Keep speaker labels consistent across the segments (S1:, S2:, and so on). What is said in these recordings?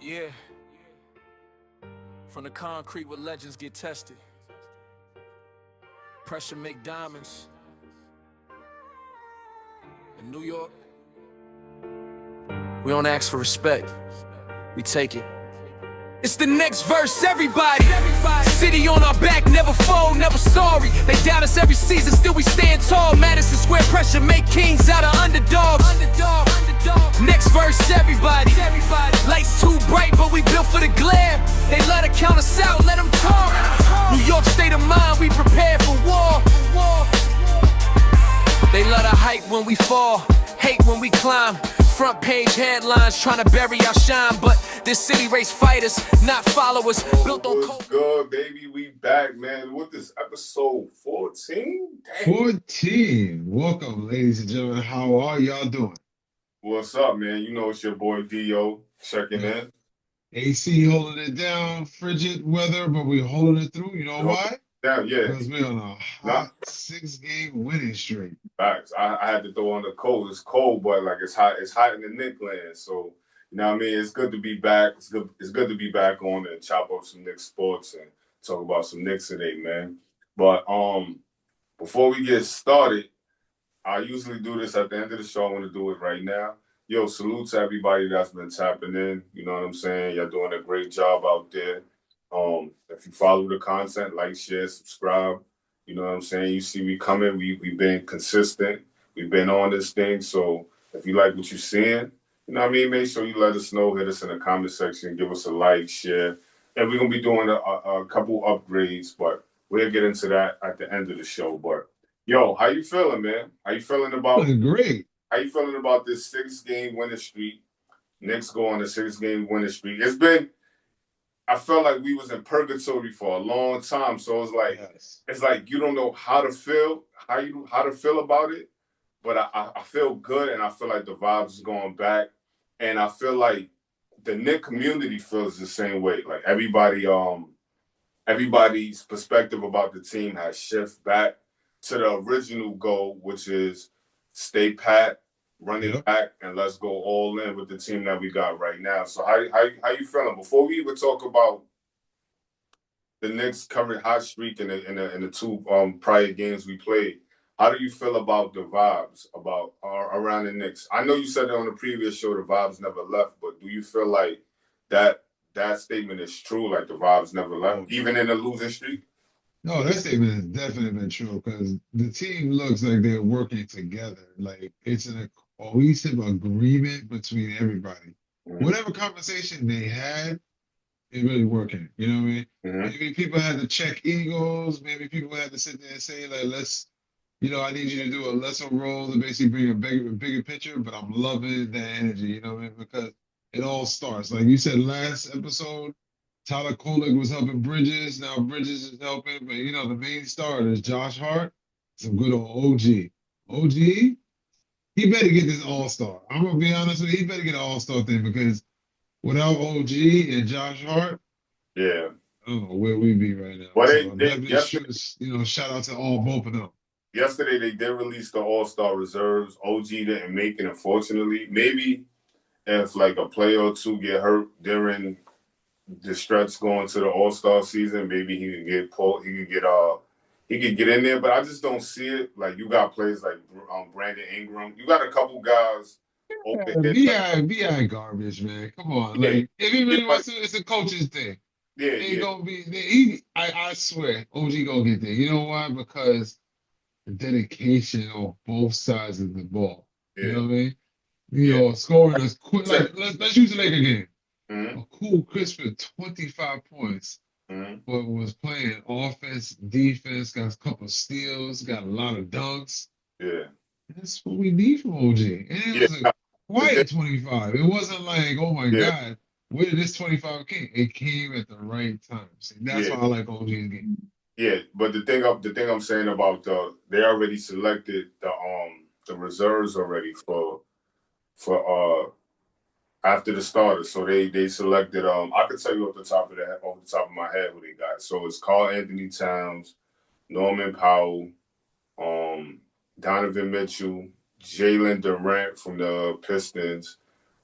S1: Yeah, from the concrete where legends get tested. Pressure make diamonds. In New York, we don't ask for respect, we take it. It's the next verse, everybody. City on our back, never fold, never sorry. They doubt us every season, still we stand tall. Madison Square pressure, make kings out of underdogs. Next verse, everybody. Lights too bright, but we built for the glare. They let her count us out, let them talk. New York state of mind, we prepared for war. They let her hype when we fall, hate when we climb. Front page headlines trying to bury our shine, but this city race fighters, not followers. Built on
S2: What's good, baby? We back, man. What this episode 14?
S3: 14. Welcome, ladies and gentlemen. How are y'all doing?
S2: What's up, man? You know it's your boy Dio checking in.
S3: AC holding it down, frigid weather, but we're holding it through. You know why?
S2: Yeah.
S3: Because we're on a hot 6-game winning streak.
S2: Facts. I had to throw on the coat. It's cold, but like it's hot. It's hot in the Knicks land. So you know what I mean. It's good to be back. It's good to be back on and chop up some Knicks sports and talk about some Knicks today, man. But before we get started, I usually do this at the end of the show. I want to do it right now. Yo, salute to everybody that's been tapping in. You know what I'm saying? Y'all doing a great job out there. If you follow the content, like, share, subscribe. You know what I'm saying? You see we coming. We've been consistent. We've been on this thing. So if you like what you're seeing, you know what I mean? Make sure you let us know. Hit us in the comment section. Give us a like, share. And we're going to be doing a couple upgrades, but we'll get into that at the end of the show. But, yo, how you feeling, man? How you feeling about
S3: Great.
S2: How you feeling about this 6-game winning streak? Knicks go on a 6-game winning streak. It's been, I felt like we was in purgatory for a long time. So it's like, It's like you don't know how to feel about it. But I feel good, and I feel like the vibes is going back, and I feel like the Knicks community feels the same way. Like everybody's perspective about the team has shifted back to the original goal, which is stay pat, run it back, and let's go all in with the team that we got right now. So how you feeling? Before we even talk about the Knicks current hot streak in the two prior games we played, how do you feel about the vibes about around the Knicks? I know you said it on the previous show, the vibes never left, but do you feel like that statement is true? Like the vibes never left, even in a losing streak?
S3: No, that statement has definitely been true because the team looks like they're working together. Like it's a cohesive agreement between everybody. Mm-hmm. Whatever conversation they had, it's really working. You know what I mean? Mm-hmm. Maybe people had to check egos. Maybe people had to sit there and say, like, I need you to do a lesser role to basically bring a bigger picture, but I'm loving that energy, you know what I mean? Because it all starts. Like you said last episode, Tyler Kolek was helping Bridges. Now Bridges is helping, but the main star is Josh Hart. Some good old OG. OG, he better get this all-star. I'm gonna be honest with you, he better get an all-star thing because without OG and Josh Hart,
S2: yeah,
S3: I don't know where we'd be right now.
S2: Well,
S3: shout out to both of them.
S2: Yesterday they did release the all-star reserves. OG didn't make it, unfortunately. Maybe if like a player or two get hurt during the stretch going to the All-Star season, maybe he could get pulled. He could get in there, but I just don't see it. Like you got players like Brandon Ingram. You got a couple guys.
S3: BI garbage, man. Come on, like if he really wants to, it's a coach's thing.
S2: Yeah,
S3: gonna be. I swear, OG gonna get there. You know why? Because the dedication on both sides of the ball. Yeah. You know what I mean? Scoring is quick. Like let's use the Laker game. Mm-hmm. A cool crisp for 25 points, but was playing offense, defense, got a couple of steals, got a lot of dunks. Yeah. That's what we need from OG. And it was a quiet 25. It wasn't like, oh my God, where did this 25 came? It came at the right time. See, that's why I like OG's game.
S2: Yeah, but the thing I'm saying about they already selected the reserves already for after the starters. So they selected I could tell you off the top of my head who they got. So it's Karl Anthony Towns, Norman Powell, Donovan Mitchell, Jalen Durant from the Pistons,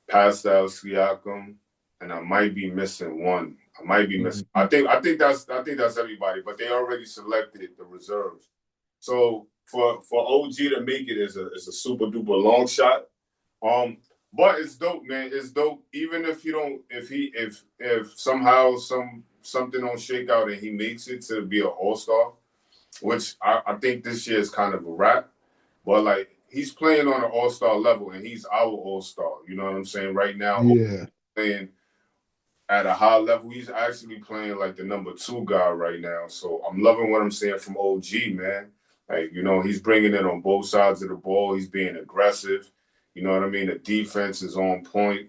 S2: Pascal Siakam, and I might be missing one. I might be missing.
S3: Mm.
S2: I think that's everybody, but they already selected the reserves. So for OG to make it is a super duper long shot. Um, but it's dope, man. It's dope. Even if you don't, if somehow something don't shake out and he makes it to be an All Star, which I think this year is kind of a wrap. But like he's playing on an All Star level, and he's our All Star. You know what I'm saying? Right now,
S3: Yeah.
S2: playing at a high level. He's actually playing like the number 2 guy right now. So I'm loving what I'm seeing from OG, man. Like, he's bringing it on both sides of the ball. He's being aggressive. You know what I mean? The defense is on point.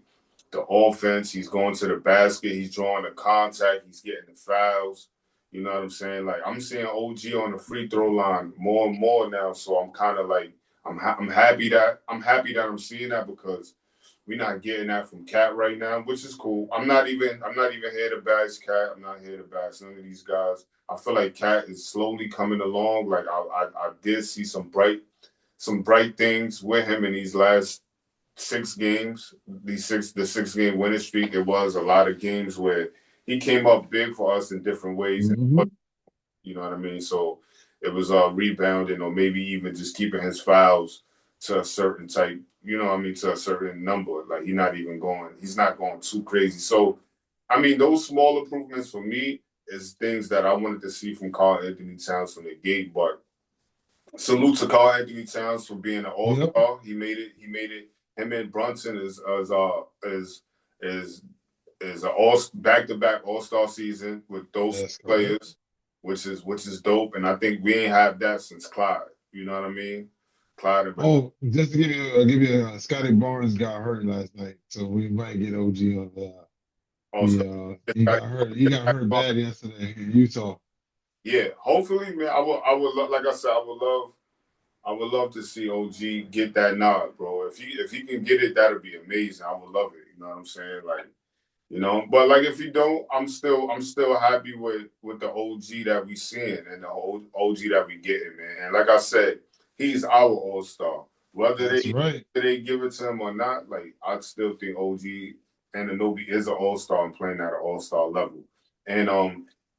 S2: The offense, he's going to the basket. He's drawing the contact. He's getting the fouls. You know what I'm saying? Like, I'm seeing OG on the free throw line more and more now. So I'm kind of like, I'm happy that I'm seeing that because we're not getting that from Cat right now, which is cool. I'm not even here to bash Cat. I'm not here to bash none of these guys. I feel like Cat is slowly coming along. Like I did see some bright things with him in these last 6 games. The 6 game winning streak. It was a lot of games where he came up big for us in different ways.
S3: Mm-hmm.
S2: You know what I mean? So it was rebounding or maybe even just keeping his fouls to a certain type, to a certain number. Like he's not going too crazy. So, I mean, those small improvements for me is things that I wanted to see from Karl-Anthony Towns from the gate. But salute to Karl-Anthony Towns for being an
S3: Yep.
S2: all-star. He made it. Him and Brunson is a all back-to-back all-star season with those
S3: That's correct.
S2: players, which is dope. And I think we ain't had that since Clyde. You know what I mean? Clyde and
S3: Oh, just to give you, Scotty Barnes got hurt last night, so we might get OG on that. He
S2: also.
S3: he got hurt. He got hurt bad yesterday in Utah.
S2: Yeah, hopefully, man. Like I said, I would love to see OG get that nod, bro. If he can get it, that'd be amazing. I would love it. You know what I'm saying? Like, but like if you don't, I'm still happy with the OG that we seeing and the OG that we getting, man. And like I said, he's our all star.
S3: That's right.
S2: Whether they give it to him or not, like I still think OG and Anobi is an all star and playing at an all star level. And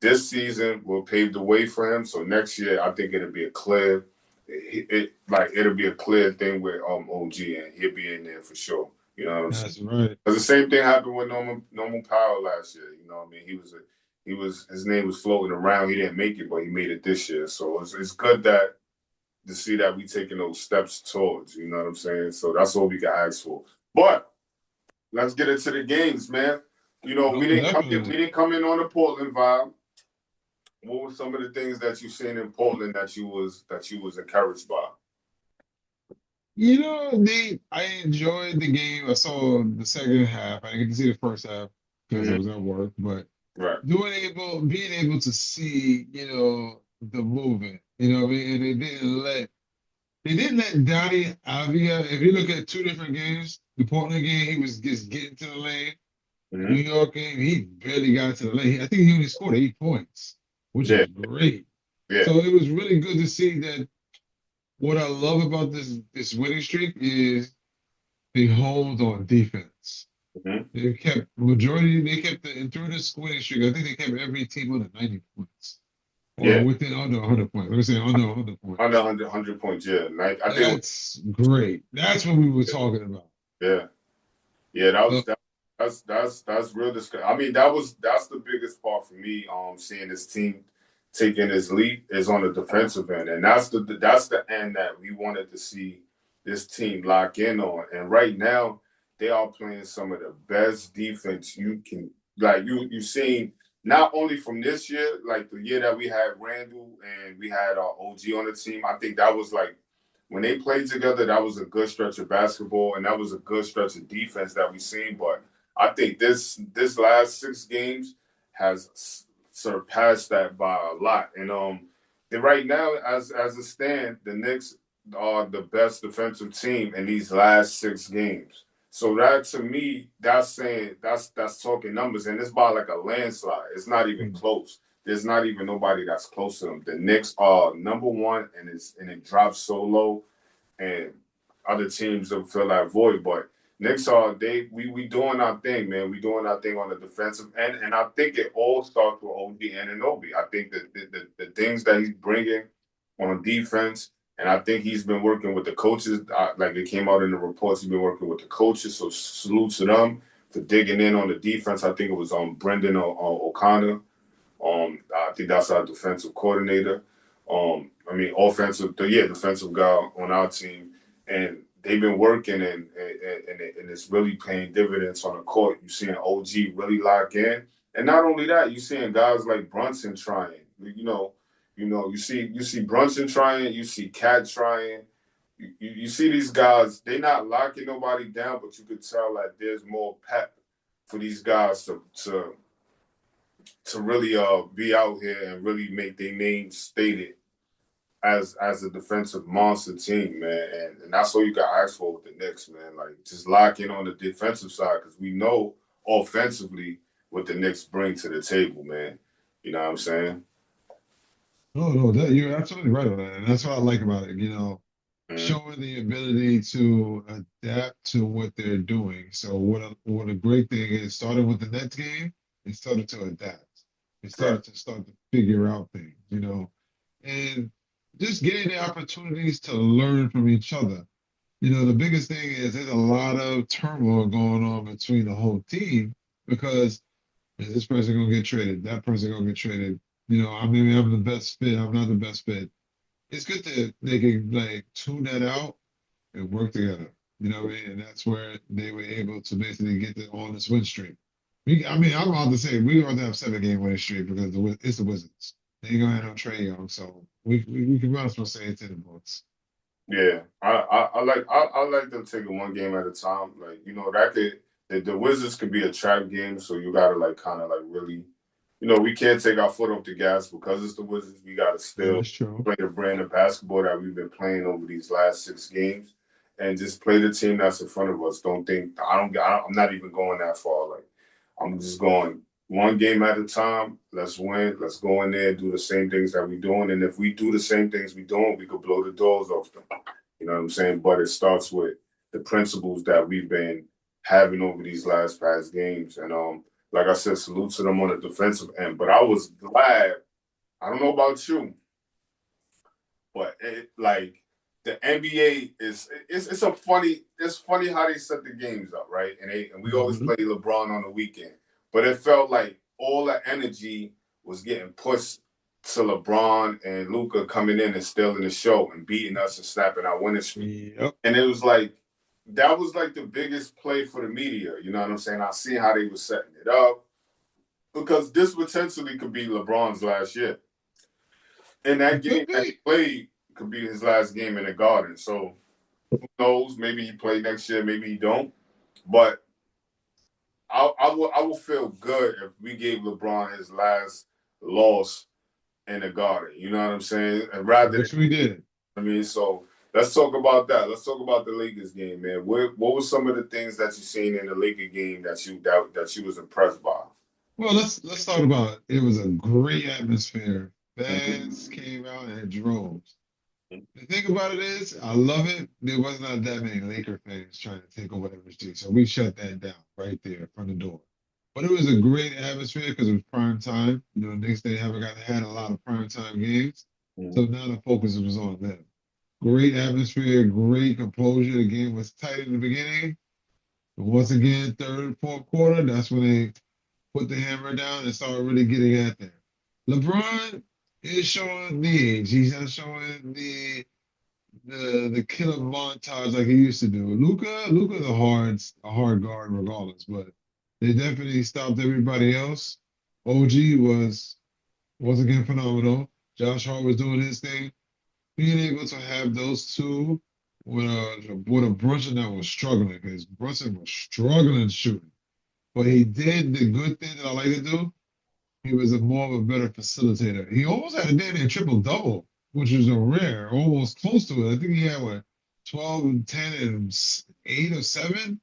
S2: this season will pave the way for him. So next year, I think it'll be a clear. It'll be a clear thing with OG and he'll be in there for sure. You know what I'm saying?
S3: That's right.
S2: Because the same thing happened with Norman Powell last year. You know what I mean? His name was floating around. He didn't make it, but he made it this year. So it's good to see that we taking those steps towards. You know what I'm saying? So that's all we can ask for. But let's get into the games, man.
S3: Oh,
S2: We
S3: definitely.
S2: didn't come in on the Portland vibe. What were some of the things that you seen in Portland that you was encouraged by?
S3: I enjoyed the game. I saw the second half. I didn't get to see the first half because I
S2: Mm-hmm.
S3: was at work, but
S2: Right.
S3: being able to see, the movement, and they didn't let Donnie Avia. If you look at 2 different games, the Portland game, he was just getting to the lane. The New
S2: Mm-hmm.
S3: York game, he barely got to the lane. I think he only scored 8 points, which
S2: Yeah.
S3: is great.
S2: Yeah.
S3: So it was really good to see that. What I love about this winning streak is they hold on defense.
S2: Mm-hmm.
S3: They kept and through this winning streak, I think they kept every team under 90 points. Or
S2: Yeah.
S3: within under 100 points. Let me say under 100 points.
S2: Under 100 points, yeah. Like, I think.
S3: That's great. That's what we were talking about.
S2: Yeah. Yeah,
S3: Uh,
S2: that's real disgusting. I mean, that's the biggest part for me. Seeing this team taking this leap is on the defensive end, and that's the end that we wanted to see this team lock in on. And right now, they are playing some of the best defense you can. Like you've seen not only from this year, like the year that we had Randall and we had OG on the team. I think that was like when they played together, that was a good stretch of basketball, and that was a good stretch of defense that we seen. But I think this last 6 games has surpassed that by a lot. And right now, as it stands, the Knicks are the best defensive team in these last 6 games. So that to me, that's saying that's talking numbers, and it's by like a landslide. It's not even close. There's not even nobody that's close to them. The Knicks are number one, and it drops so low, and other teams don't fill that void. But Knicks are we doing our thing, man. We doing our thing on the defensive end, and I think it all starts with OG Anunoby. I think that the things that he's bringing on defense, and I think he's been working with the coaches. Like it came out in the reports, he's been working with the coaches. So salute to them for digging in on the defense. I think it was on Brendan O'Connor. I think that's our defensive coordinator. Defensive guy on our team, and they've been working and it's really paying dividends on the court. You're seeing OG really lock in, and not only that, you're seeing guys like Brunson trying. You see Brunson trying, you see Cat trying. You see these guys, they're not locking nobody down, but you could tell that there's more pep for these guys to really be out here and really make their name stated as a defensive monster team, man. And that's all you got to ask for with the Knicks, man. Like, just lock in on the defensive side because we know offensively what the Knicks bring to the table, man. You know what I'm saying?
S3: No, you're absolutely right on that. And that's what I like about it,
S2: Mm-hmm.
S3: showing the ability to adapt to what they're doing. So what a great thing is, starting with the Nets game, it started to adapt. It
S2: Right.
S3: started to figure out things, and just getting the opportunities to learn from each other. The biggest thing is there's a lot of turmoil going on between the whole team because is this person gonna get traded? That person gonna get traded? Maybe I'm the best fit. I'm not the best fit. It's good that they can like tune that out and work together. You know what I mean? And that's where they were able to basically get on this win streak. I'm about to say we're going to have 7 game winning streak because it's the Wizards. They ain't gonna have no Trae Young, so we can might as well say it's in the books.
S2: Yeah, I like them taking one game at a time. Like that could the Wizards could be a trap game, so you gotta like kind of like really, we can't take our foot off the gas because it's the Wizards. We gotta
S3: That
S2: still
S3: is true.
S2: play the brand of basketball that we've been playing over these last 6 games, and just play the team that's in front of us. Don't think I'm not even going that far. Like I'm just going one game at a time. Let's win. Let's go in there and do the same things that we're doing. And if we do the same things we're doing, we could blow the doors off them. You know what I'm saying? But it starts with the principles that we've been having over these last past games. And like I said, salute to them on the defensive end. But I was glad. I don't know about you, but like the NBA it's funny how they set the games up, right? And we always
S3: Hmm.
S2: play LeBron on the weekend, but it felt like all the energy was getting pushed to LeBron and Luca coming in and stealing the show and beating us and snapping our winning streak.
S3: Yep.
S2: And it was like that was like the biggest play for the media. You know what I'm saying? I see how they were setting it up because this potentially could be LeBron's last year. And that
S3: It
S2: game
S3: could
S2: that he
S3: be.
S2: played could be his last game in the Garden. So who knows? Maybe he play next year, maybe he don't. But I will feel good if we gave LeBron his last loss in the Garden. You know what I'm saying? And rather than
S3: Which we did.
S2: so let's talk about that. Let's talk about the Lakers game, man. What were some of the things that you seen in the Lakers game that you was impressed by?
S3: Well, let's talk about it. It was a great atmosphere. Fans
S2: Mm-hmm.
S3: came out and drove. The thing about it is, I love it. There was not that many Laker fans trying to take over every street, so we shut that down right there from the door. But it was a great atmosphere because it was prime time. Knicks they haven't had a lot of prime time games, so
S2: Mm-hmm.
S3: now the focus was on them. Great atmosphere, great composure. The game was tight in the beginning, but once again, third, fourth quarter, that's when they put the hammer down and start really getting at them. LeBron is showing the age. He's not showing the killer montage like he used to do. Luca's a hard guard regardless, but they definitely stopped everybody else. OG was once again phenomenal. Josh Hart was doing his thing. Being able to have those two with a Brunson that was struggling because Brunson was struggling shooting, but he did the good thing that I like to do. He was more of a better facilitator. He almost had a damn near triple double, which is a rare, almost close to it. I think he had what 12 and 10 and 8 or 7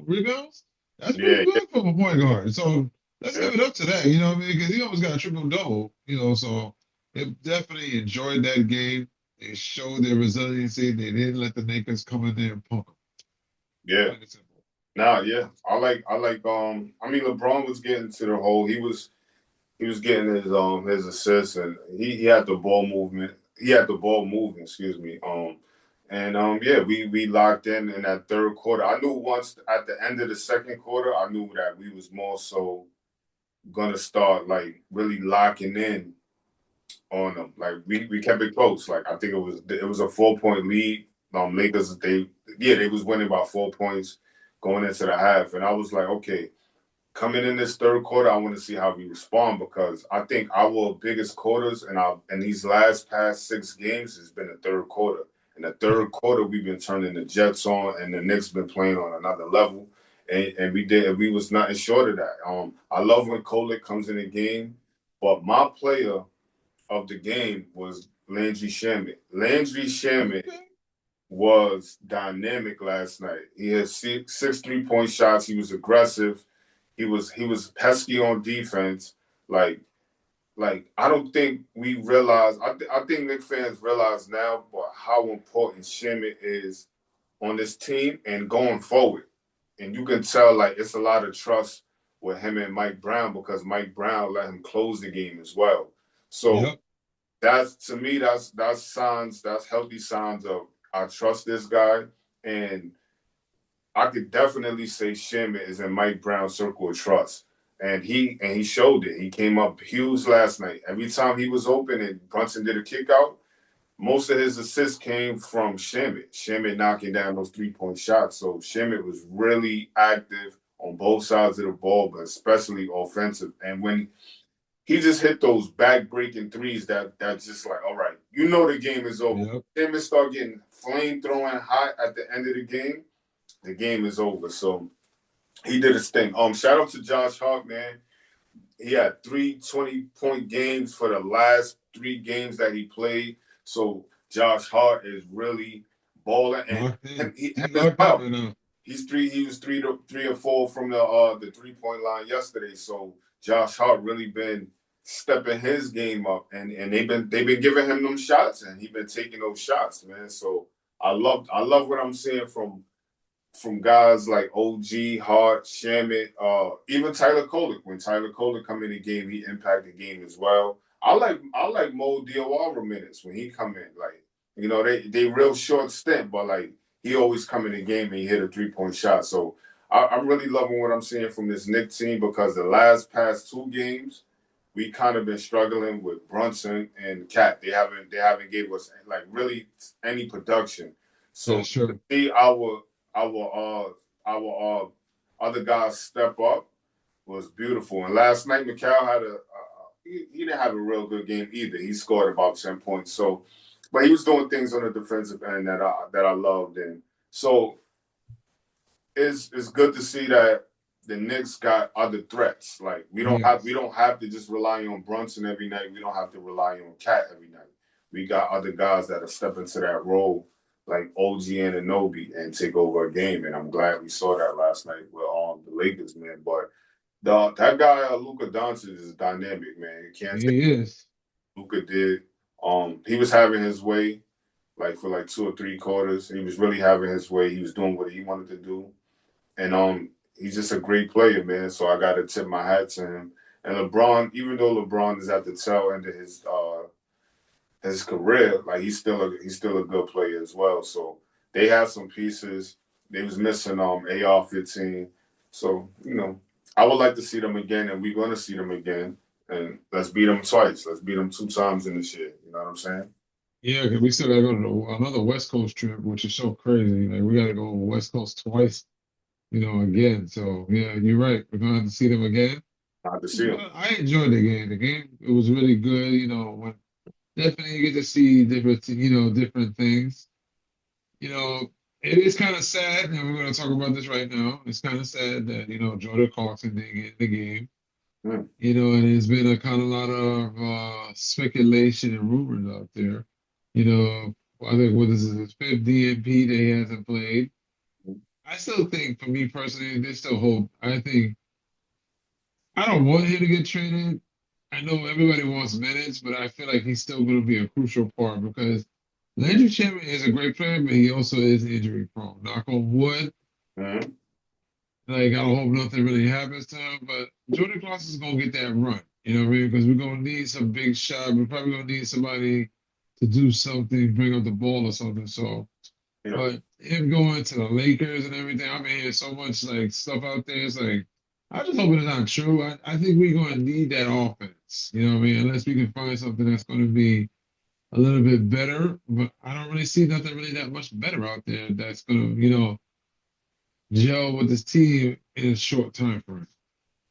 S3: rebounds. That's pretty
S2: Yeah,
S3: good from a point guard. So let's
S2: yeah,
S3: give it up to that. You know what I mean? Because he almost got a triple double. So they definitely enjoyed that game. They showed their resiliency. They didn't let the Lakers come in there and punk them.
S2: yeah.
S3: Plain and simple.
S2: Nah, yeah, I mean, LeBron was getting to the hole. He was getting his assists, and he had the ball movement. He had the ball moving, excuse me. And yeah, we locked in that third quarter. I knew once at the end of the second quarter, I knew that we was more so gonna start like really locking in on them. Like we kept it close. Like I think it was a 4 point lead. Lakers they was winning by 4 points going into the half, and I was like, okay, coming in this third quarter, I want to see how we respond because I think our biggest quarters in these last past 6 games has been the third quarter. In the third quarter, we've been turning the Jets on, and the Knicks been playing on another level, and we was nothing short of that. I love when Kolek comes in the game, but my player of the game was Landry Shamet. Landry Shamet was dynamic last night. He had six 3 point shots. He was aggressive. He was pesky on defense. Like I don't think we realize. I think Knicks fans realize now, but how important Shimmitt is on this team and going forward. And you can tell like it's a lot of trust with him and Mike Brown because Mike Brown let him close the game as well. So
S3: Yep.
S2: that's to me that's signs that's healthy signs of I trust this guy and I could definitely say Shimmitt is in Mike Brown's circle of trust. And he showed it. He came up huge last night. Every time he was open and Brunson did a kick out, most of his assists came from Shimmitt. Shimmitt knocking down those 3 point shots. So Shimmitt was really active on both sides of the ball, but especially offensive. And when he just hit those back breaking threes that's just like, all right, the game is over.
S3: Yep.
S2: Shimmitt start getting flame throwing hot at the end of the game is over. So he did his thing. Shout out to Josh Hart, man. He had 3 20-point games for the last 3 games that he played. So Josh Hart is really balling, and
S3: Locked in.
S2: him
S3: He's
S2: as
S3: locked in
S2: well.
S3: right now.
S2: He was 3 or 4 from the 3 point line yesterday. So Josh Hart really been stepping his game up, and they've been giving him them shots, and he been taking those shots, man. So I love what I'm seeing from guys like OG, Hart, Shamit, even Tyler Kolek. When Tyler Kolek come in the game, he impacted the game as well. I like Mo Diawara minutes when he come in. Like they real short stint, but like he always come in the game and he hit a 3 point shot. So I'm really loving what I'm seeing from this Knicks team because the last past 2 games we kind of been struggling with Brunson and Cat. They haven't gave us like really any production. So
S3: That's
S2: to
S3: true.
S2: see our other guys step up was beautiful. And last night, Mikal had he didn't have a real good game either. He scored about 10 points. So, but he was doing things on the defensive end that I loved. And so it's good to see that the Knicks got other threats. Like we
S3: Yes.
S2: don't have to just rely on Brunson every night. We don't have to rely on Cat every night. We got other guys that are step into that role, like OG and Anobi, and take over a game. And I'm glad we saw that last night with the Lakers, man. But that guy Luka Doncic is dynamic, man. You can't say
S3: He is.
S2: Luka did. He was having his way, like for like 2 or 3 quarters. He was really having his way. He was doing what he wanted to do. And he's just a great player, man. So I got to tip my hat to him. And LeBron, even though LeBron is at the tail end of his career, like he's still a good player as well. So they have some pieces. They was missing AR-15. So I would like to see them again, and we're going to see them again. And let's beat them twice. Let's beat them 2 times in this year. You know what I'm saying?
S3: Yeah, 'cause we still gotta go to another West Coast trip, which is so crazy. Like we gotta go West Coast twice, again. So yeah, you're right. We're gonna have to see them again.
S2: Not to see them.
S3: But I enjoyed the game. The game it was really good. When definitely you get to see different things. You know, it is kind of sad, and we're gonna talk about this right now. It's kind of sad that Jordan Clarkson didn't get in the game.
S2: Mm.
S3: And there's been a kind of lot of speculation and rumors out there. I think what is his fifth DNP that he hasn't played. I still think, for me personally, there's still hope. I don't want him to get traded. I know everybody wants minutes, but I feel like he's still going to be a crucial part because Landry Shamet is a great player, but he also is injury prone. Knock on wood.
S2: Mm.
S3: Like, I don't hope nothing really happens to him, but Jordan Clarkson's gonna get that run. You know what I mean? Because we're gonna need some big shot. We're probably gonna need somebody to do something, bring up the ball or something. So,
S2: Yeah.
S3: but him going to the Lakers and everything, I've been hearing so much like stuff out there. It's like, I just hope it's not true. I think we're gonna need that offense. You know what I mean? Unless we can find something that's gonna be a little bit better, but I don't really see nothing really that much better out there that's gonna, gel with this team in a short time frame.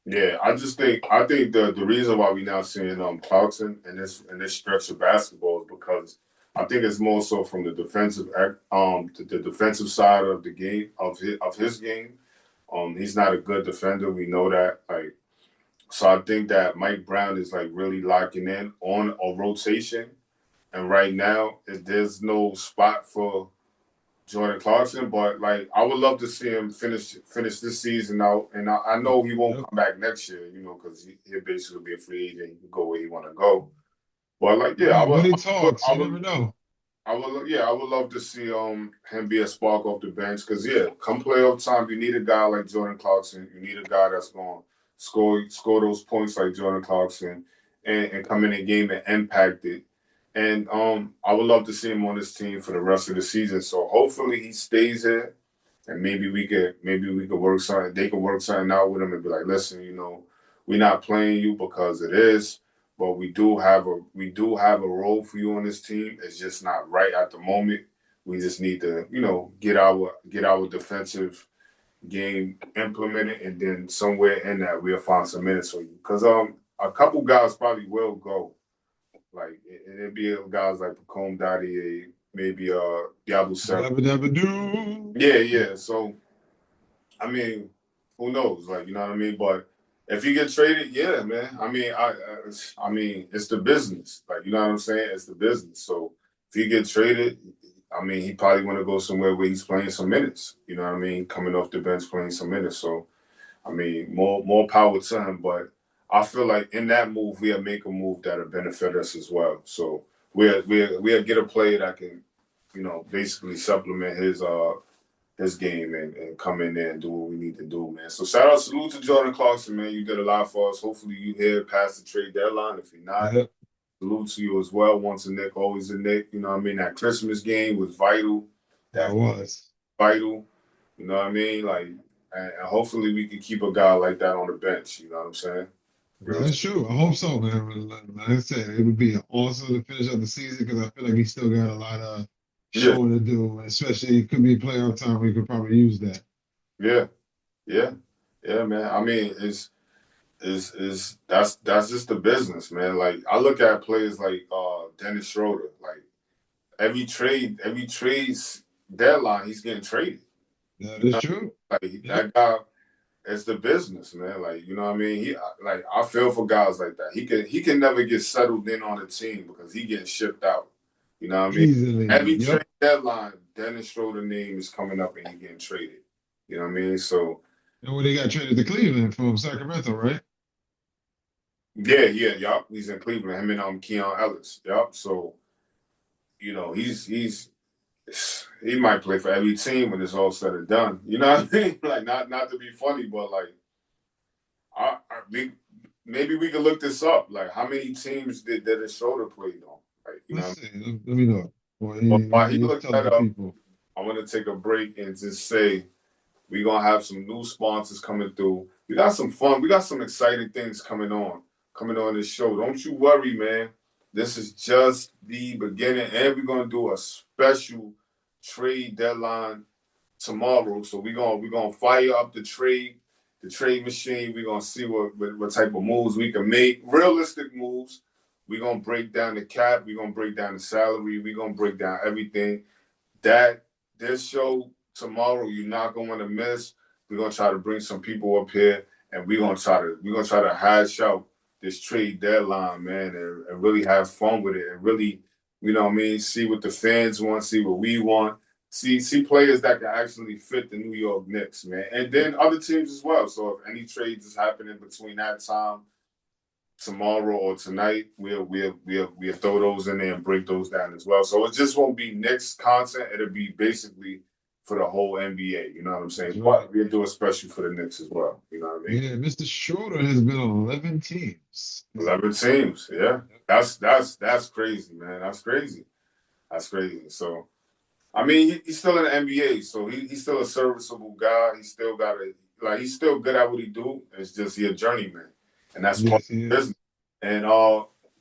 S2: Yeah, I think the reason why we now seeing Clarkson in this stretch of basketball is because I think it's more so from the the defensive side of the game of his game. He's not a good defender. We know that. Like, so I think that Mike Brown is like really locking in on a rotation. And right now, there's no spot for Jordan Clarkson, but like I would love to see him finish this season out. And I know he won't
S3: Yep.
S2: come back next year, because he'll basically be a free agent. He can go where he want to go. But like, yeah,
S3: Right, money talks. You never know.
S2: I would love to see him be a spark off the bench because yeah, come playoff time, you need a guy like Jordan Clarkson. You need a guy that's going to score those points like Jordan Clarkson and come in a game and impact it. And I would love to see him on this team for the rest of the season. So hopefully he stays here and maybe we could work something. They could work something out with him and be like, listen, we're not playing you because it is, but we do have a role for you on this team. It's just not right at the moment. We just need to, get our defensive game implemented, and then somewhere in that we'll find some minutes for you. Because a couple guys probably will go. Like it'd be guys like Pacome Dadier, maybe Diablo Seven.
S3: Dabba dabba doo.
S2: Yeah,
S3: Yeah.
S2: yeah. So I mean, who knows? Like, you know what I mean? But if you get traded, yeah, man. I mean, it's the business. Like, you know what I'm saying? It's the business. So if you get traded, I mean, he probably want to go somewhere where he's playing some minutes. You know what I mean? Coming off the bench, playing some minutes. So I mean, more power to him. But I feel like in that move, we'll make a move that'll benefit us as well. So we'll get a player that can, basically supplement his game and come in there and do what we need to do, man. So salute to Jordan Clarkson, man. You did a lot for us. Hopefully you here past the trade deadline. If you're not,
S3: Yep.
S2: salute to you as well. Once a Nick, always a Nick. You know what I mean? That Christmas game was vital.
S3: That
S2: That
S3: was.
S2: vital. You know what I mean? Like, and hopefully we can keep a guy like that on the bench. You know what I'm saying? Real.
S3: That's true. I hope so, man. Like I said, it would be awesome to finish out the season because I feel like he still got a lot of
S2: Yeah,
S3: showing to do, especially it could be playoff time. We could probably use that.
S2: yeah, yeah, yeah, man. I mean, is that's just the business, man. Like I look at players like Dennis Schroeder. Like every trade's deadline, he's getting traded.
S3: That
S2: You
S3: is
S2: know,
S3: true.
S2: like
S3: Yep.
S2: that guy. It's the business, man. Like, you know what I mean? I feel for guys like that. He can never get settled in on a team because he getting shipped out. You know what I mean?
S3: Easily.
S2: Every
S3: Yep.
S2: trade deadline, Dennis Schroeder name is coming up and he getting traded. You know what I mean? So
S3: And when they got traded to Cleveland from Sacramento, right?
S2: yeah, yeah, yup. He's in Cleveland. Him and Keon Ellis. Yup. So, he might play for every team when it's all said and done. You know what I mean? Like not to be funny, but like maybe we can look this up. Like, how many teams did Dennis Schroeder play on? Like, you
S3: Let's
S2: know.
S3: see. Let me know. Boy,
S2: But while he
S3: he's
S2: looked
S3: telling
S2: that
S3: the
S2: up,
S3: people.
S2: I want to take a break and just say we're gonna have some new sponsors coming through. We got some fun. We got some exciting things coming on this show. Don't you worry, man. This is just the beginning, and we're gonna do a special trade deadline tomorrow. So we're gonna fire up the trade machine. We're gonna see what type of moves we can make. Realistic moves. We're gonna break down the cap. We're gonna break down the salary. We're gonna break down everything. That this show tomorrow you're not gonna want to miss. We're gonna try to bring some people up here and we're gonna try to hash out this trade deadline, man, and really have fun with it and really, what I mean, see what the fans want, see what we want, see players that can actually fit the New York Knicks, man. And then other teams as well. So if any trades is happening between that time tomorrow or tonight, we'll throw those in there and break those down as well. So it just won't be Knicks content. It'll be basically for the whole NBA. You know what I'm
S3: That's
S2: saying?
S3: right.
S2: But we do it especially for the Knicks as well. You know what I mean?
S3: Yeah, Mr. Schroeder has been on 11 teams.
S2: 11 teams. Yeah, that's crazy, man. That's crazy. That's crazy. So I mean, he's still in the NBA, so he's still a serviceable guy. He still got a he's still good at what he do. It's just he a journeyman, and that's part
S3: Yes,
S2: of
S3: he
S2: the
S3: is.
S2: business. And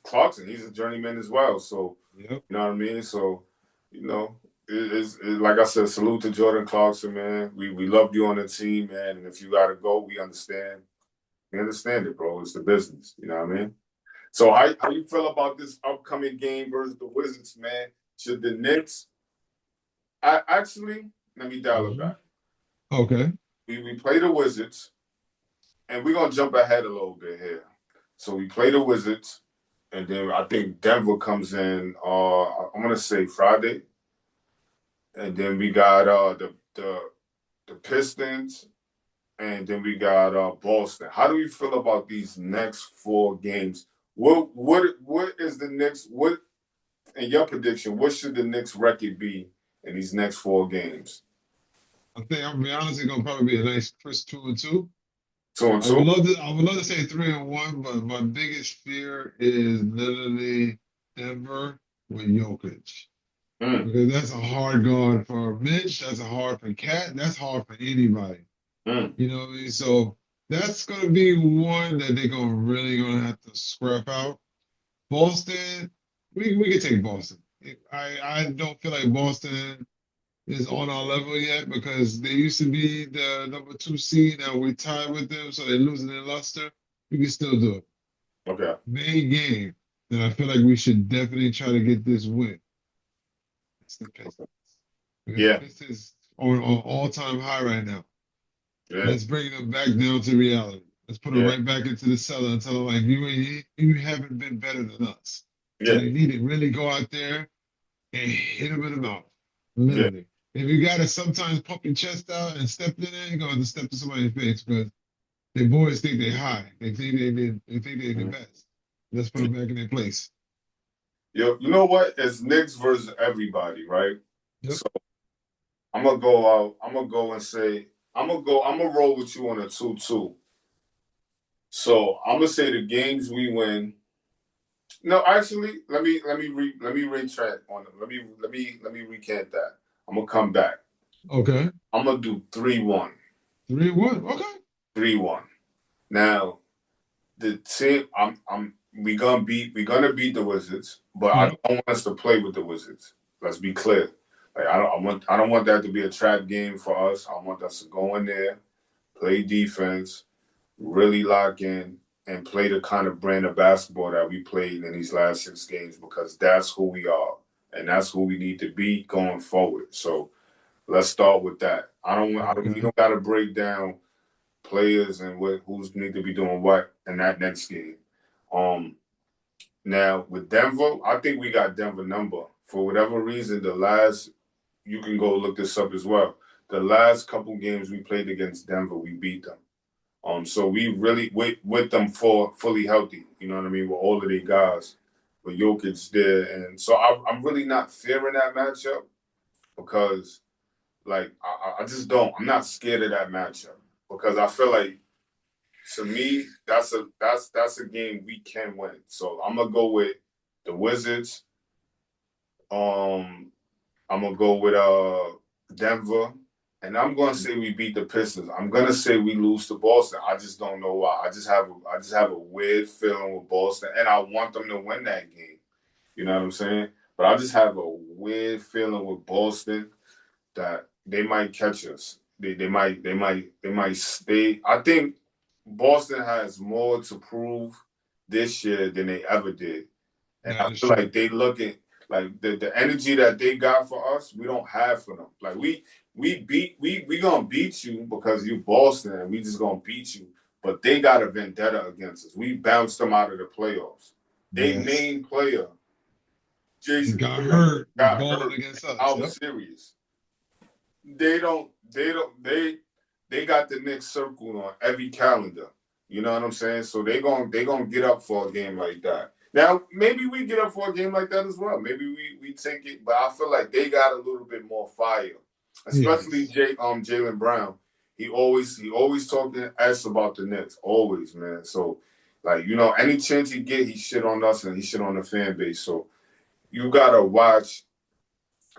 S2: Clarkson, he's a journeyman as well. So
S3: Yep.
S2: you know what I mean. So you know, like I said, salute to Jordan Clarkson, man. We loved you on the team, man. And if you gotta go, we understand. We understand it, bro. It's the business. You know what I mean. So how you feel about this upcoming game versus the Wizards, man? Should the Knicks? I actually let me dial it back.
S3: Okay.
S2: We play the Wizards, and we're gonna jump ahead a little bit here. So we play the Wizards, and then I think Denver comes in. I'm gonna say Friday, and then we got the Pistons, and then we got Boston. How do you feel about these next 4 games? What is the Knicks? What in your prediction? What should the Knicks record be in these next 4 games?
S3: I think I'm gonna be honest, it's gonna probably be a nice crisp 2-2.
S2: Two and
S3: I would
S2: two.
S3: love to I would love to say 3-1, but my biggest fear is literally Denver with Jokic.
S2: Mm,
S3: Because that's a hard guard for Mitch, that's a hard for Cat, that's hard for anybody.
S2: mm,
S3: You know what I mean? So that's gonna be one that they're gonna have to scrap out. Boston, we can take Boston. I don't feel like Boston is on our level yet because they used to be the number 2 seed. Now we tied with them, so they're losing their luster. We can still do it.
S2: okay.
S3: Main game that I feel like we should definitely try to get this win. It's the Pistons. Because
S2: Yeah.
S3: Pistons are on all-time high right now.
S2: Yeah.
S3: Let's bring them back down to reality. Let's put them
S2: Yeah.
S3: right back into the cellar and tell them like you haven't been better than us. So
S2: Yeah.
S3: they need to really go out there and hit them in the mouth.
S2: Yeah.
S3: Literally. If you gotta sometimes pump your chest out and step in there, you're gonna have to step to somebody's face because the boys think they're high. They think they're the
S2: Mm.
S3: best. Let's put them back in their place.
S2: Yo, you know what? It's Knicks versus everybody, right?
S3: Yep.
S2: So I'm gonna go out. I'm gonna go and say I'm gonna roll with you on a 2-2. So I'm gonna say the games we win. No, actually, let me retract on it. Let me recant that. I'm gonna come back.
S3: Okay.
S2: I'm gonna do 3-1.
S3: 3-1. Okay.
S2: 3-1. Now the team we're gonna beat the Wizards, but I
S3: Yep.
S2: don't want us to play with the Wizards. Let's be clear. Like I don't want that to be a trap game for us. I want us to go in there, play defense, really lock in, and play the kind of brand of basketball that we played in these last 6 games because that's who we are and that's who we need to be going forward. So let's start with that. We
S3: Okay.
S2: don't got to break down players and who's need to be doing what in that next game. Um, Now with Denver, I think we got Denver number for whatever reason. You can go look this up as well. The last couple games we played against Denver, we beat them. So we really with them fully healthy. You know what I mean? With all of the guys, with Jokic there, and so I'm really not fearing that matchup because like I just don't. I'm not scared of that matchup because I feel like to me that's a game we can win. So I'm gonna go with the Wizards. I'm gonna go with Denver, and I'm gonna say we beat the Pistons. I'm gonna say we lose to Boston. I just don't know why. I just have a weird feeling with Boston, and I want them to win that game. You know what I'm saying? But I just have a weird feeling with Boston that they might catch us. They might stay. I think Boston has more to prove this year than they ever did. And I
S3: That is
S2: feel
S3: true.
S2: like they looking like the energy that they got for us, we don't have for them. Like we gonna beat you because you Boston and we just gonna beat you. But they got a vendetta against us. We bounced them out of the playoffs. They
S3: Yes.
S2: main player,
S3: He
S2: Jason
S3: got
S2: Tatum,
S3: hurt
S2: got
S3: balling
S2: hurt
S3: against us.
S2: out
S3: Yep.
S2: series. They got the Knicks circled on every calendar. You know what I'm saying? So they gonna get up for a game like that. Now maybe we get up for a game like that as well. Maybe we take it, but I feel like they got a little bit more fire. especially
S3: Yes.
S2: Jalen Brown. He always talking s about the Knicks, always, man. So like any chance he get, he shit on us and he shit on the fan base. So you gotta watch.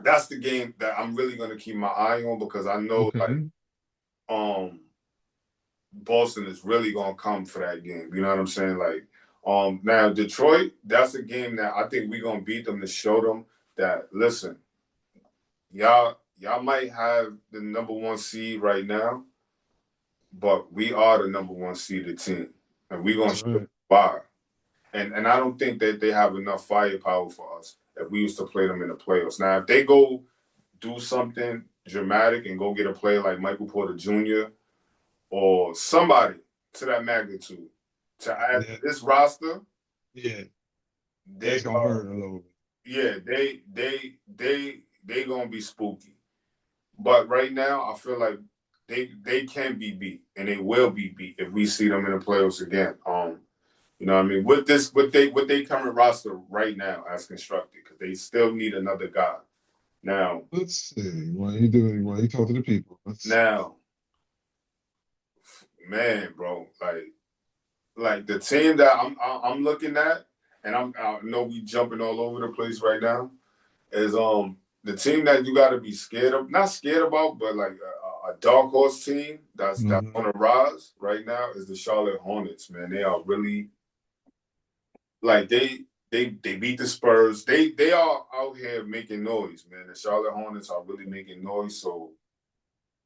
S2: That's the game that I'm really gonna keep my eye on because I know like
S3: Okay.
S2: um Boston is really gonna come for that game. You know what I'm saying? Like now Detroit, that's a game that I think we're gonna beat them to show them that listen, y'all might have the number one seed right now, but we are the number one seeded team, and we're gonna
S3: That's
S2: show
S3: right.
S2: why. And I don't think that they have enough firepower for us if we used to play them in the playoffs. Now, if they go do something dramatic and go get a player like Michael Porter Jr. or somebody to that magnitude to add to
S3: Yeah.
S2: this roster,
S3: Yeah.
S2: they
S3: That's gonna hurt a little bit.
S2: yeah they gonna be spooky. But right now, I feel like they can be beat and they will be beat if we see them in the playoffs again. You know what I mean? With this, with they current roster right now as constructed, because they still need another guy. Now,
S3: Let's see. While you talk to the people. Let's
S2: now, man, bro, like the team that I'm looking at, and I know we jumping all over the place right now, is the team that you got to be scared of, not scared about, but like a dark horse team that's on
S3: mhm.
S2: the rise right now is the Charlotte Hornets. Man, they are really like they beat the Spurs. They are out here making noise, man. The Charlotte Hornets are really making noise. So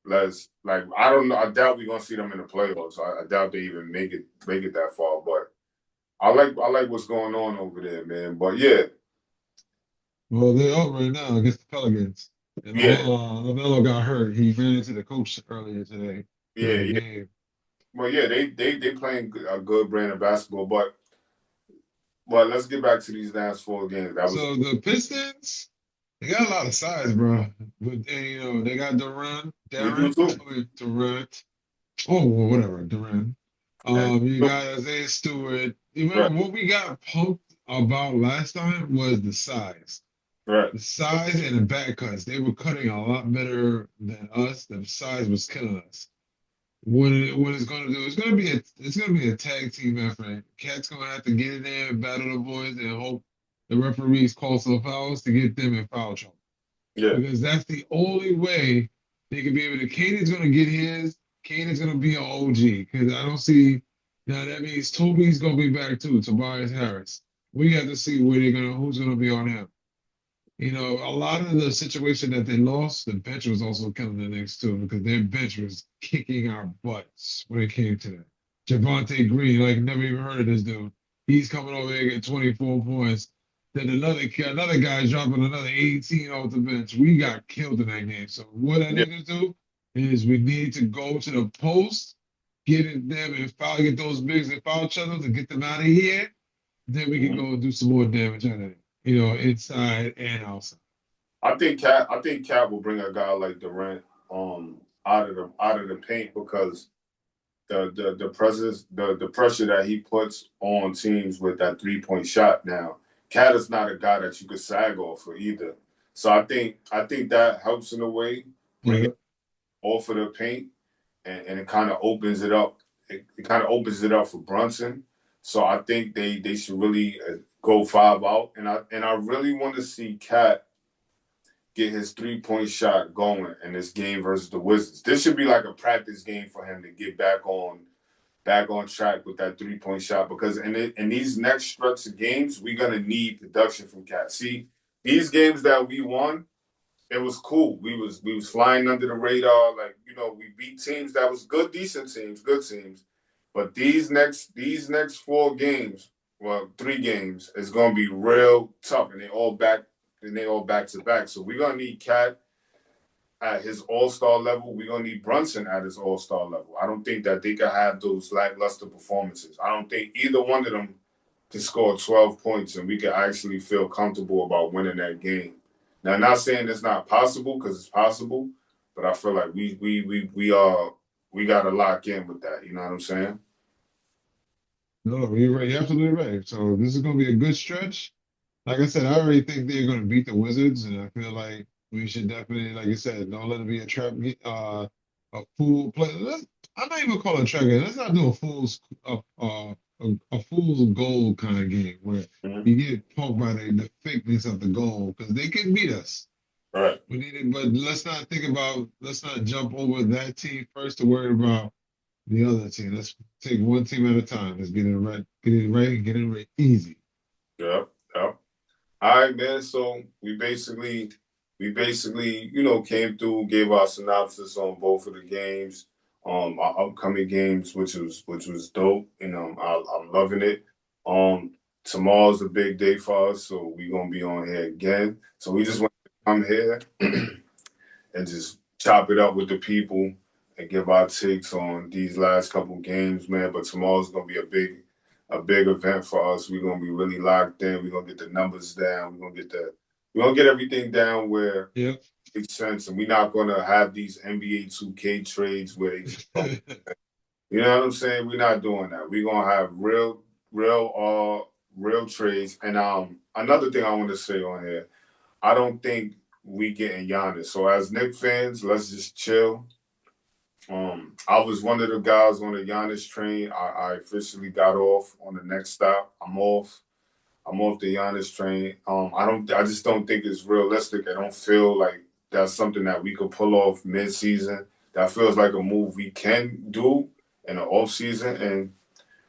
S2: let's like I don't know. I doubt we're gonna see them in the playoffs. I doubt they even make it that far. But I like what's going on over there, man. But yeah,
S3: Well, they're up right now against the Pelicans. And
S2: yeah,
S3: LaMelo got hurt. He ran into the coach earlier today during
S2: yeah,
S3: the
S2: yeah.
S3: game.
S2: Well, yeah, they playing a good brand of basketball. But let's get back to these last four games. That was
S3: So the Pistons, they got a lot of size, bro. But and, they got
S2: we do too.
S3: Durant. Oh, well, whatever, Durant.
S2: And
S3: You got Isaiah Stewart. You
S2: right,
S3: remember what we got punked about last time was the size.
S2: right,
S3: The size and the back cuts. They were cutting a lot better than us. The size was killing us. What it's gonna do? It's gonna be a tag team effort. Cat's gonna have to get in there and battle the boys and hope the referees call some fouls to get them in foul trouble.
S2: yeah,
S3: Because that's the only way they can be able to. Katie's gonna get his. Katie's gonna be an OG. Because I don't see now. That means Toby's gonna be back too. Tobias Harris. We got to see who's gonna be on him. A lot of the situation that they lost, the bench was also killing the Knicks too, because their bench was kicking our butts when it came to that. Javante Green, like never even heard of this dude. He's coming over here getting 24 points. Then another guy dropping another 18 off the bench. We got killed in that game. So what I
S2: yeah.
S3: need to do is we need to go to the post, them and get those bigs and foul each other to get them out of here. Then we can
S2: Mhm.
S3: go and do some more damage on it, inside and outside.
S2: I think Cat will bring a guy like Durant out of the paint because the presence the pressure that he puts on teams with that 3-point shot. Now, Cat is not a guy that you could sag off for either. So I think that helps in a way, bring it
S3: Yeah.
S2: off of the paint and it kind of opens it up. It kind of opens it up for Brunson. So I think they should really go 5 out, and I really want to see Cat get his 3-point shot going in this game versus the Wizards. This should be like a practice game for him to get back on track with that 3-point shot because in these next stretch of games, we're gonna need production from Cat. See, these games that we won, it was cool. We was flying under the radar. Like, we beat teams that was good, decent teams, good teams. But these next 4 games, well, 3 games, is gonna be real tough, and they all back to back. So we're gonna need Cat at his all-star level. We're gonna need Brunson at his all-star level. I don't think that they can have those lackluster performances. I don't think either one of them can score 12 points and we can actually feel comfortable about winning that game. Now, I'm not saying it's not possible because it's possible, but I feel like we gotta lock in with that. You know what I'm saying?
S3: No, you're right. You're absolutely right. So this is going to be a good stretch. Like I said, I already think they're going to beat the Wizards, and I feel like We should definitely, like you said, don't let it be a trap, a fool play. I'm not even calling it a trap game. Let's not do a fool's goal kind of game where
S2: Mhm.
S3: you get poked by the fakeness of the goal because they can beat us.
S2: Right.
S3: We need it, but let's not jump over that team first to worry about the other team. Let's take one team at a time. Let's get it right, easy.
S2: Yep. Yep. All right, man. So we basically, you know, came through, gave our synopsis on both of the games, our upcoming games, which was dope, and I'm loving it. Um, Tomorrow's a big day for us, so we gonna be on here again. So we just want to come here and just chop it up with the people and give our takes on these last couple games, man. But tomorrow's gonna be a big event for us. We're gonna be really locked in. We're gonna get the numbers down. We're gonna get everything down where
S3: Yep.
S2: it makes sense, and we're not gonna have these NBA 2K trades where they just don't. You know what I'm saying? We're not doing that. We're gonna have real trades. And another thing I want to say on here, I don't think we getting Giannis. So as Knicks fans, let's just chill. I was one of the guys on the Giannis train. I officially got off on the next stop. I'm off. I'm off the Giannis train. I just don't think it's realistic. I don't feel like that's something that we could pull off mid-season. That feels like a move we can do in the off season, and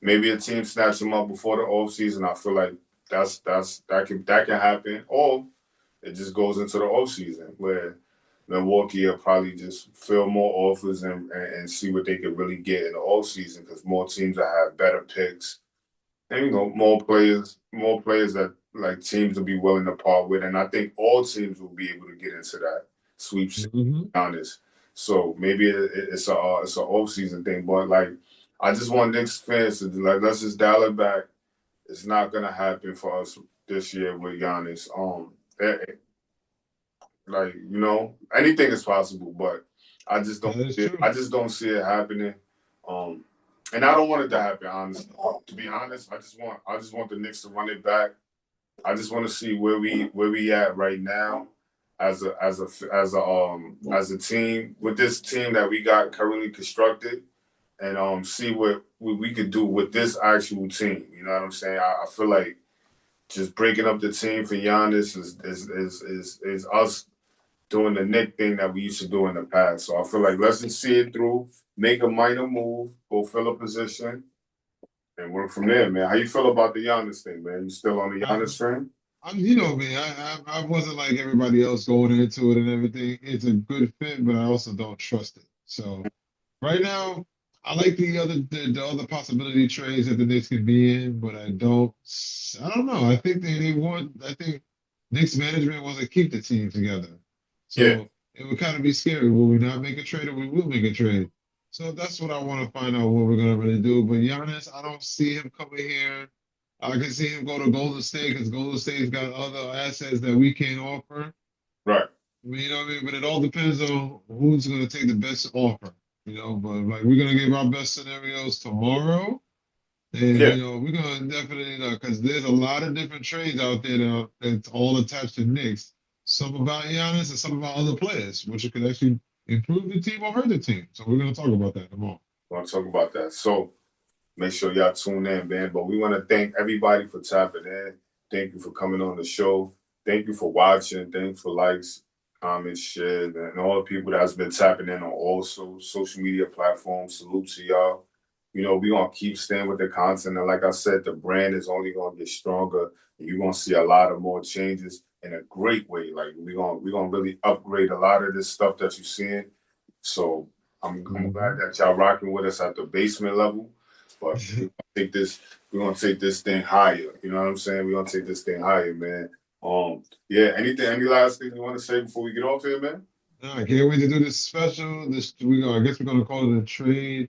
S2: maybe a team snatch him up before the off season. I feel like that can happen, or it just goes into the off season where Milwaukee will probably just fill more offers and see what they could really get in the off season because more teams will have better picks and more players that like teams will be willing to part with, and I think all teams will be able to get into that sweepstakes.
S3: Hmm.
S2: Honest, so maybe it's a off season thing, but like I just want Knicks fans to like let's just dial it back. It's not gonna happen for us this year with Giannis. Like anything is possible, but I just don't.
S3: That is
S2: See it,
S3: true.
S2: I just don't see it happening. Um, and I don't want it to happen. Honestly, to be honest, I just want the Knicks to run it back. I just want to see where we at right now as a team with this team that we got currently constructed, and see what we could do with this actual team. You know what I'm saying? I feel like just breaking up the team for Giannis is us doing the Nick thing that we used to do in the past. So I feel like let's just see it through, make a minor move, go fill a position, and work from there, man. How you feel about the Giannis thing, man? You still on the
S3: I,
S2: Giannis train?
S3: you know me. I wasn't like everybody else going into it and everything. It's a good fit, but I also don't trust it. So right now, I like the other possibility trades that the Knicks can be in, but I don't know. I think they want. I think Knicks management wants to keep the team together.
S2: Yeah,
S3: So it would kind of be scary. Will we not make a trade, or we will make a trade? So that's what I want to find out what we're gonna really do. But Giannis, I don't see him coming here. I can see him go to Golden State because Golden State's got other assets that we can't offer.
S2: right.
S3: I mean, you know what I mean? But it all depends on who's going to take the best offer, you know. But like, we're going to give our best scenarios tomorrow. And,
S2: Yeah,
S3: you know, we're going to definitely, because there's a lot of different trades out there that's all attached to Knicks. Some about Giannis and some about other players, which could actually improve the team or hurt the team. So we're going to talk about that tomorrow.
S2: want to talk about that. So make sure y'all tune in, man. But we want to thank everybody for tapping in. Thank you for coming on the show. Thank you for watching. Thanks for likes, comments, shares, and all the people that's been tapping in on all social media platforms. Salute to y'all. We're gonna keep staying with the content. And like I said, the brand is only gonna get stronger. And you're gonna see a lot of more changes in a great way. Like we're gonna really upgrade a lot of this stuff that you're seeing. So I'm glad
S3: Mhm.
S2: that y'all rocking with us at the basement level. But take this, we're gonna take this thing higher. You know what I'm saying? We're gonna take this thing higher, man. Yeah, any last thing you want to say before we get off here, man?
S3: No, I can't wait to do this special. I guess we're going to call it a trade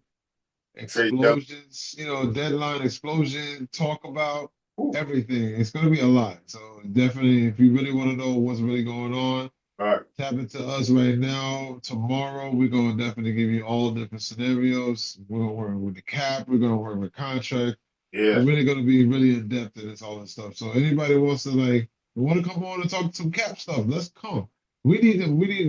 S2: Trade deadline.
S3: explosions, you know, deadline explosion, talk about
S2: All
S3: everything. It's going to be a lot. So definitely, if you really want to know what's really going on,
S2: right.
S3: tap into us right now. Tomorrow, we're going to definitely give you all different scenarios. We're going to work with the cap. We're going to work with contract. We're
S2: Yeah.
S3: really going to be really in depth in this all this stuff. So anybody wants to want to come on and talk some cap stuff, let's come. we need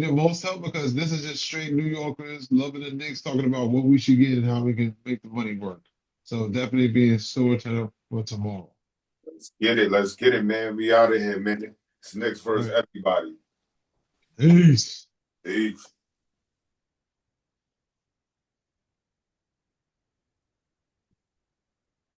S3: the most help because this is just straight New Yorkers loving the Knicks, talking about what we should get and how we can make the money work. So definitely being storyteller for tomorrow.
S2: Let's get it. Let's get it, man. We out of here, man. It's Knicks
S3: All
S2: versus
S3: right.
S2: everybody.
S3: Peace.
S2: Peace.